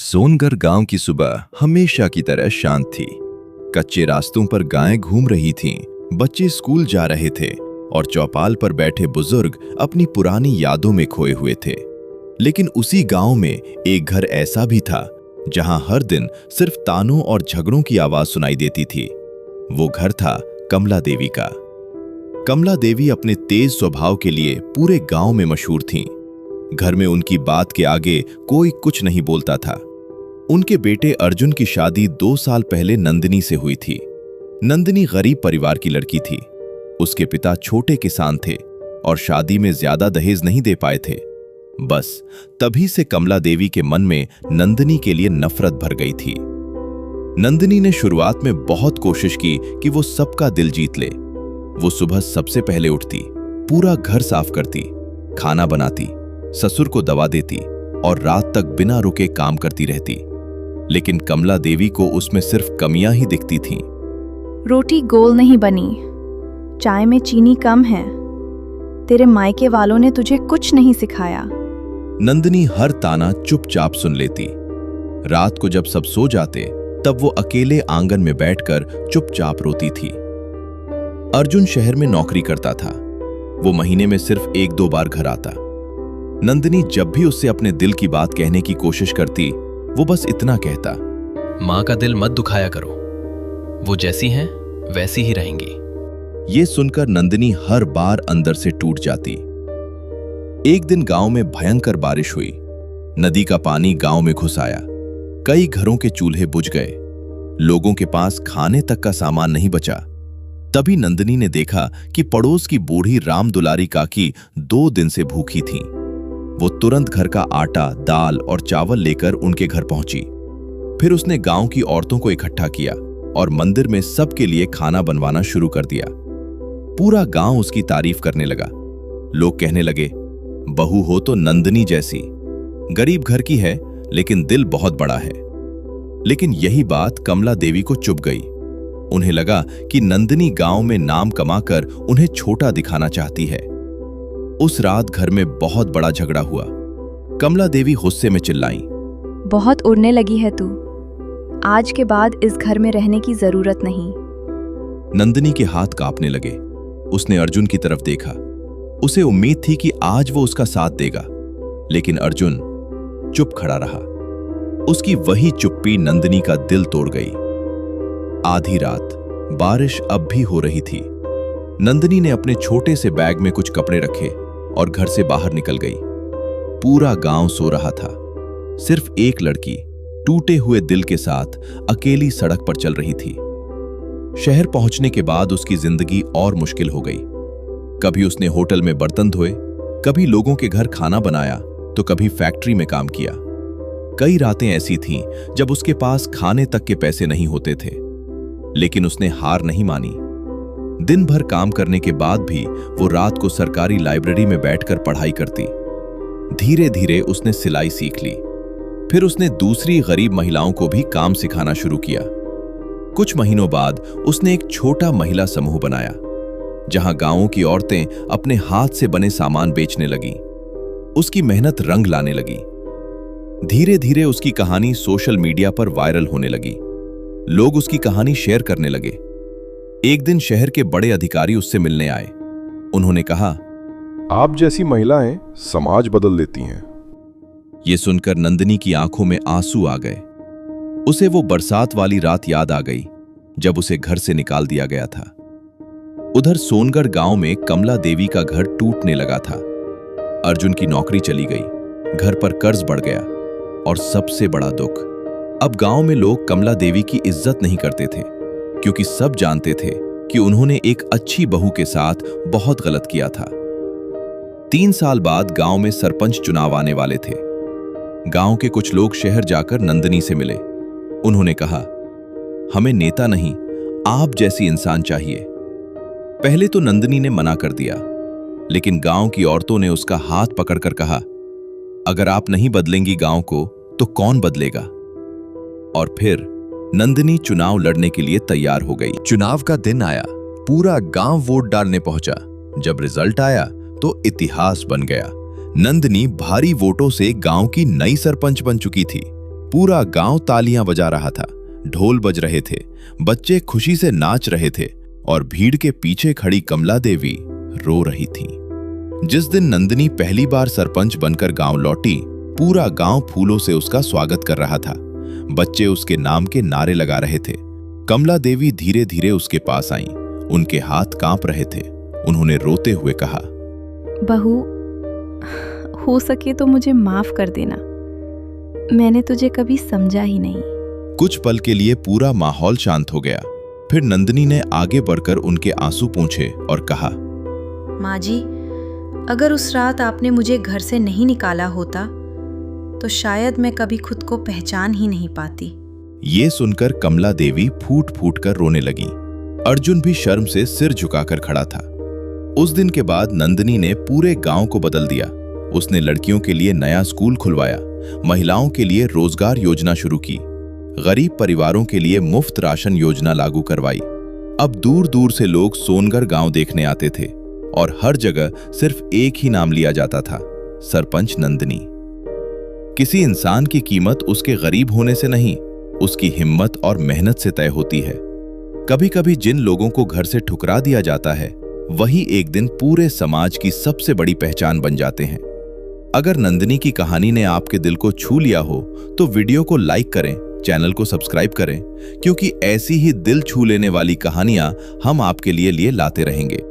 सोनगर गांव की सुबह हमेशा की तरह शांत थी। कच्चे रास्तों पर गायें घूम रही थीं, बच्चे स्कूल जा रहे थे और चौपाल पर बैठे बुजुर्ग अपनी पुरानी यादों में खोए हुए थे। लेकिन उसी गांव में एक घर ऐसा भी था जहां हर दिन सिर्फ तानों और झगड़ों की आवाज सुनाई देती थी। वो घर था कमला देवी का। कमला देवी अपने तेज स्वभाव के लिए पूरे गांव में मशहूर थीं। घर में उनकी बात के आगे कोई कुछ नहीं बोलता था। उनके बेटे अर्जुन की शादी 2 साल पहले नंदिनी से हुई थी। नंदिनी गरीब परिवार की लड़की थी। उसके पिता छोटे किसान थे और शादी में ज्यादा दहेज नहीं दे पाए थे। बस तभी से कमला देवी के मन में नंदिनी के लिए नफरत भर गई थी। नंदिनी ने शुरुआत में बहुत कोशिश की कि वो सबका दिल जीत ले। वो सुबह सबसे पहले उठती, पूरा घर साफ करती, खाना बनाती, ससुर को दवा देती और रात तक बिना रुके काम करती रहती। लेकिन कमला देवी को उसमें सिर्फ कमियां ही दिखती थीं। रोटी गोल नहीं बनी, चाय में चीनी कम है, तेरे मायके वालों ने तुझे कुछ नहीं सिखाया। नंदिनी हर ताना चुपचाप सुन लेती। रात को जब सब सो जाते तब वो अकेले आंगन में बैठकर चुपचाप रोती थी। अर्जुन शहर में नौकरी करता था। वो महीने में सिर्फ 1-2 बार घर आता। नंदिनी जब भी उससे अपने दिल की बात कहने की कोशिश करती, वो बस इतना कहता, माँ का दिल मत दुखाया करो, वो जैसी हैं वैसी ही रहेंगी। ये सुनकर नंदिनी हर बार अंदर से टूट जाती। एक दिन गांव में भयंकर बारिश हुई। नदी का पानी गांव में घुस आया। कई घरों के चूल्हे बुझ गए। लोगों के पास खाने तक का सामान नहीं बचा। तभी नंदिनी ने देखा कि पड़ोस की बूढ़ी राम दुलारी काकी 2 दिन से भूखी थीं। वो तुरंत घर का आटा, दाल और चावल लेकर उनके घर पहुंची। फिर उसने गांव की औरतों को इकट्ठा किया और मंदिर में सबके लिए खाना बनवाना शुरू कर दिया। पूरा गांव उसकी तारीफ करने लगा। लोग कहने लगे, बहू हो तो नंदिनी जैसी, गरीब घर की है लेकिन दिल बहुत बड़ा है। लेकिन यही बात कमला देवी को चुभ गई। उन्हें लगा कि नंदिनी गांव में नाम कमाकर उन्हें छोटा दिखाना चाहती है। उस रात घर में बहुत बड़ा झगड़ा हुआ। कमला देवी गुस्से में चिल्लाईं, बहुत उड़ने लगी है तू, आज के बाद इस घर में रहने की जरूरत नहीं। नंदिनी के हाथ कांपने लगे। उसने अर्जुन की तरफ देखा। उसे उम्मीद थी कि आज वो उसका साथ देगा, लेकिन अर्जुन चुप खड़ा रहा। उसकी वही चुप्पी नंदिनी का दिल तोड़ गई। आधी रात, बारिश अब भी हो रही थी। नंदिनी ने अपने छोटे से बैग में कुछ कपड़े रखे और घर से बाहर निकल गई। पूरा गांव सो रहा था। सिर्फ एक लड़की टूटे हुए दिल के साथ अकेली सड़क पर चल रही थी। शहर पहुंचने के बाद उसकी जिंदगी और मुश्किल हो गई। कभी उसने होटल में बर्तन धोए, कभी लोगों के घर खाना बनाया, तो कभी फैक्ट्री में काम किया। कई रातें ऐसी थीं जब उसके पास खाने तक के पैसे नहीं होते थे, लेकिन उसने हार नहीं मानी। दिन भर काम करने के बाद भी वो रात को सरकारी लाइब्रेरी में बैठकर पढ़ाई करती। धीरे धीरे उसने सिलाई सीख ली। फिर उसने दूसरी गरीब महिलाओं को भी काम सिखाना शुरू किया। कुछ महीनों बाद उसने एक छोटा महिला समूह बनाया, जहां गांवों की औरतें अपने हाथ से बने सामान बेचने लगीं। उसकी मेहनत रंग लाने लगी। धीरे धीरे उसकी कहानी सोशल मीडिया पर वायरल होने लगी। लोग उसकी कहानी शेयर करने लगे। एक दिन शहर के बड़े अधिकारी उससे मिलने आए। उन्होंने कहा, आप जैसी महिलाएं समाज बदल देती हैं। ये सुनकर नंदिनी की आंखों में आंसू आ गए। उसे वो बरसात वाली रात याद आ गई जब उसे घर से निकाल दिया गया था। उधर सोनगढ़ गांव में कमला देवी का घर टूटने लगा था। अर्जुन की नौकरी चली गई, घर पर कर्ज बढ़ गया और सबसे बड़ा दुख, अब गांव में लोग कमला देवी की इज्जत नहीं करते थे, क्योंकि सब जानते थे कि उन्होंने एक अच्छी बहू के साथ बहुत गलत किया था। 3 साल बाद गांव में सरपंच चुनाव आने वाले थे। गांव के कुछ लोग शहर जाकर नंदिनी से मिले। उन्होंने कहा, हमें नेता नहीं, आप जैसी इंसान चाहिए। पहले तो नंदिनी ने मना कर दिया, लेकिन गांव की औरतों ने उसका हाथ पकड़कर कहा, अगर आप नहीं बदलेंगी गांव को तो कौन बदलेगा। और फिर नंदिनी चुनाव लड़ने के लिए तैयार हो गई। चुनाव का दिन आया। पूरा गांव वोट डालने पहुंचा। जब रिजल्ट आया तो इतिहास बन गया। नंदिनी भारी वोटों से गांव की नई सरपंच बन चुकी थी। पूरा गांव तालियां बजा रहा था, ढोल बज रहे थे, बच्चे खुशी से नाच रहे थे और भीड़ के पीछे खड़ी कमला देवी रो रही थी। जिस दिन नंदिनी पहली बार सरपंच बनकर गांव लौटी, पूरा गांव फूलों से उसका स्वागत कर रहा था। बच्चे उसके नाम के नारे लगा रहे थे। कमला देवी धीरे धीरे उसके पास आईं। उनके हाथ कांप रहे थे। उन्होंने रोते हुए कहा, बहू, हो सके तो मुझे माफ कर देना। मैंने तुझे कभी समझा ही नहीं। कुछ पल के लिए पूरा माहौल शांत हो गया। फिर नंदिनी ने आगे बढ़कर उनके आंसू पोंछे और कहा, माँ जी, अगर उस रात आपने मुझे घर से नहीं निकाला होता तो शायद मैं कभी खुद को पहचान ही नहीं पाती। ये सुनकर कमला देवी फूट फूट कर रोने लगी। अर्जुन भी शर्म से सिर झुकाकर खड़ा था। उस दिन के बाद नंदिनी ने पूरे गांव को बदल दिया। उसने लड़कियों के लिए नया स्कूल खुलवाया, महिलाओं के लिए रोजगार योजना शुरू की, गरीब परिवारों के लिए मुफ्त राशन योजना लागू करवाई। अब दूर दूर से लोग सोनगर गांव देखने आते थे और हर जगह सिर्फ एक ही नाम लिया जाता था, सरपंच नंदिनी। किसी इंसान की कीमत उसके गरीब होने से नहीं, उसकी हिम्मत और मेहनत से तय होती है। कभी कभी जिन लोगों को घर से ठुकरा दिया जाता है, वही एक दिन पूरे समाज की सबसे बड़ी पहचान बन जाते हैं। अगर नंदिनी की कहानी ने आपके दिल को छू लिया हो तो वीडियो को लाइक करें, चैनल को सब्सक्राइब करें, क्योंकि ऐसी ही दिल छू लेने वाली कहानियां हम आपके लिए लाते रहेंगे।